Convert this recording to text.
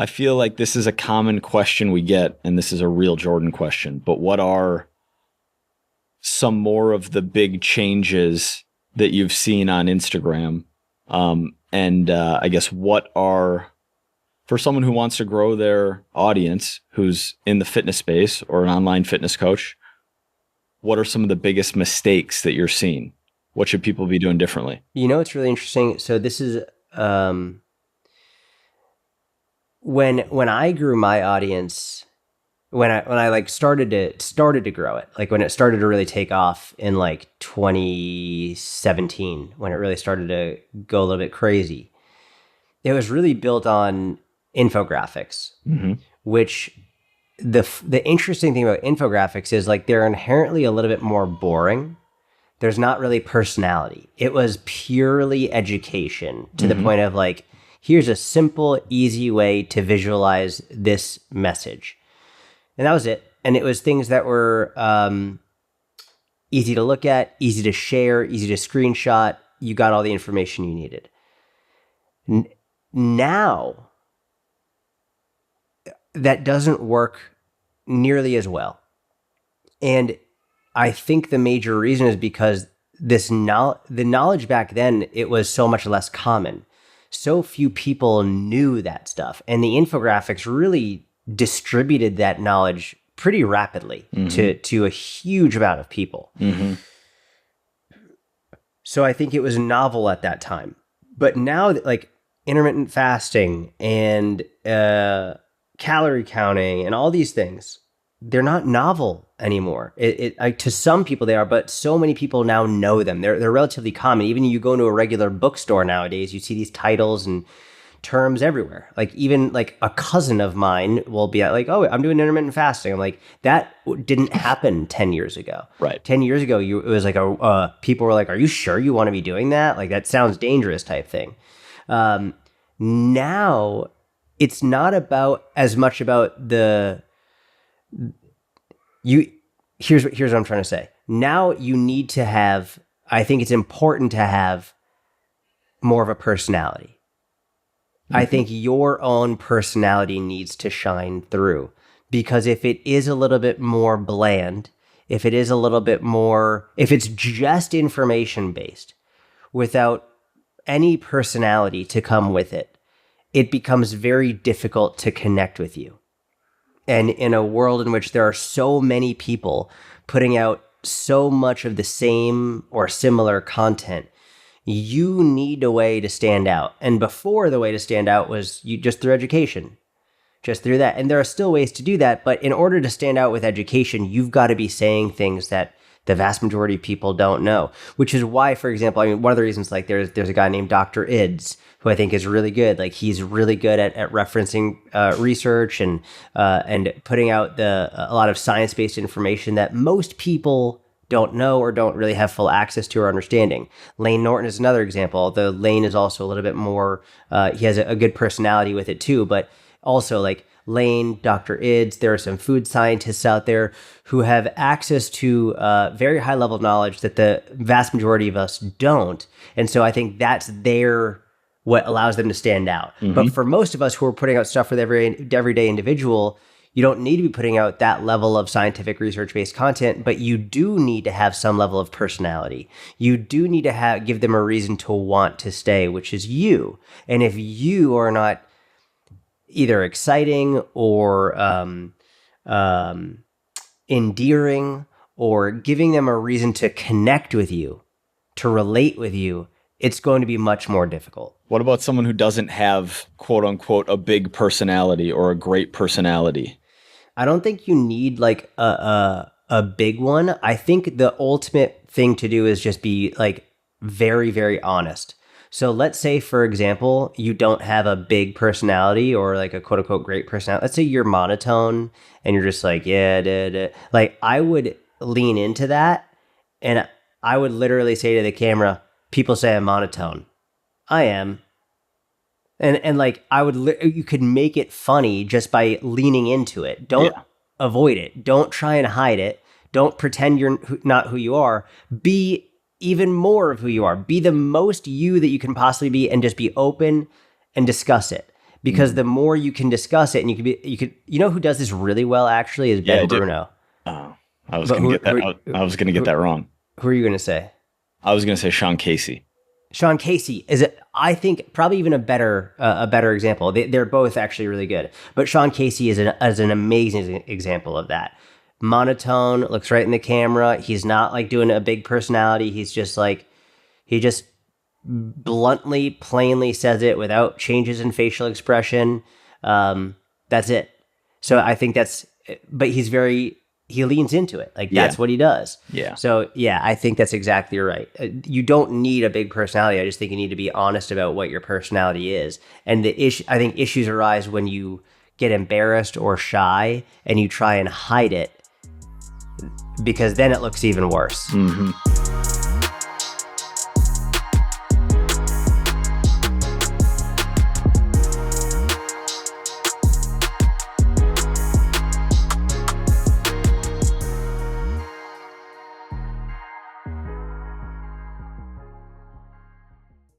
I feel like this is a common question we get, and this is a real Jordan question, but what are some more of the big changes that you've seen on Instagram? I guess what are, for someone who wants to grow their audience, who's in the fitness space or an online fitness coach, what are some of the biggest mistakes that you're seeing? What should people be doing differently? You know, it's really interesting. So this is when I grew my audience, when I like started to grow it, like when it started to really take off in like 2017, when it really started to go a little bit crazy, it was really built on infographics, which the interesting thing about infographics is like they're inherently a little bit more boring. There's not really personality. It was purely education to the point of like, here's a simple, easy way to visualize this message. And that was it. And it was things that were easy to look at, easy to share, easy to screenshot. You got all the information you needed. Now, that doesn't work nearly as well. And I think the major reason is because the knowledge back then, it was so much less common. So few people knew that stuff. And the infographics really distributed that knowledge pretty rapidly to a huge amount of people. So I think it was novel at that time. But now, like intermittent fasting and calorie counting and all these things, they're not novel anymore. To some people they are, but so many people now know them. They're relatively common. Even you go into a regular bookstore nowadays, you see these titles and terms everywhere. Like even like a cousin of mine will be like, "Oh, I'm doing intermittent fasting." I'm like, that didn't happen 10 years ago. Right. 10 years ago, it was like people were like, "Are you sure you want to be doing that? Like that sounds dangerous," type thing. Now it's not about as much about here's what I'm trying to say. Now you need to have, I think it's important to have more of a personality. I think your own personality needs to shine through, because if it is a little bit more bland, if it is a little bit more, if it's just information based without any personality to come with it, it becomes very difficult to connect with you. And in a world in which there are so many people putting out so much of the same or similar content, you need a way to stand out. And before, the way to stand out was you just through education, just through that. And there are still ways to do that. But in order to stand out with education, you've got to be saying things that the vast majority of people don't know, which is why, for example, I mean, one of the reasons, like there's a guy named Dr. Ids, who I think is really good. Like he's really good at referencing research and putting out a lot of science-based information that most people don't know or don't really have full access to or understanding. Lane Norton is another example, although Lane is also a little bit more, he has a good personality with it too, but also like Lane, Dr. Ids, there are some food scientists out there who have access to very high level knowledge that the vast majority of us don't. And so I think that's what allows them to stand out. But for most of us who are putting out stuff for the everyday individual, you don't need to be putting out that level of scientific research-based content, but you do need to have some level of personality. You do need to give them a reason to want to stay, which is you. And if you are not either exciting or endearing or giving them a reason to connect with you, to relate with you, it's going to be much more difficult. What about someone who doesn't have, quote unquote, a big personality or a great personality? I don't think you need like a big one. I think the ultimate thing to do is just be like very, very honest. So let's say, for example, you don't have a big personality or like a quote unquote great personality. Let's say you're monotone and you're just like, yeah, da, da. Like I would lean into that and I would literally say to the camera, people say I'm monotone. I am. And like you could make it funny just by leaning into it. Don't avoid it. Don't try and hide it. Don't pretend you're not who you are. Be even more of who you are. Be the most you that you can possibly be and just be open and discuss it. because the more you can discuss it, and you know who does this really well actually is Ben Bruno. Oh, I was going to get that. I was going to get that wrong. Who are you going to say? I was going to say Sean Casey. Sean Casey is, I think, probably even a better example. They're both actually really good, but Sean Casey is an amazing example of that. Monotone, looks right in the camera. He's not like doing a big personality. He's just like, he just bluntly, plainly says it without changes in facial expression. That's it. So I think but he leans into it. Like that's what he does. Yeah. So yeah, I think that's exactly right. You don't need a big personality. I just think you need to be honest about what your personality is. And I think issues arise when you get embarrassed or shy and you try and hide it, because then it looks even worse. Mm-hmm.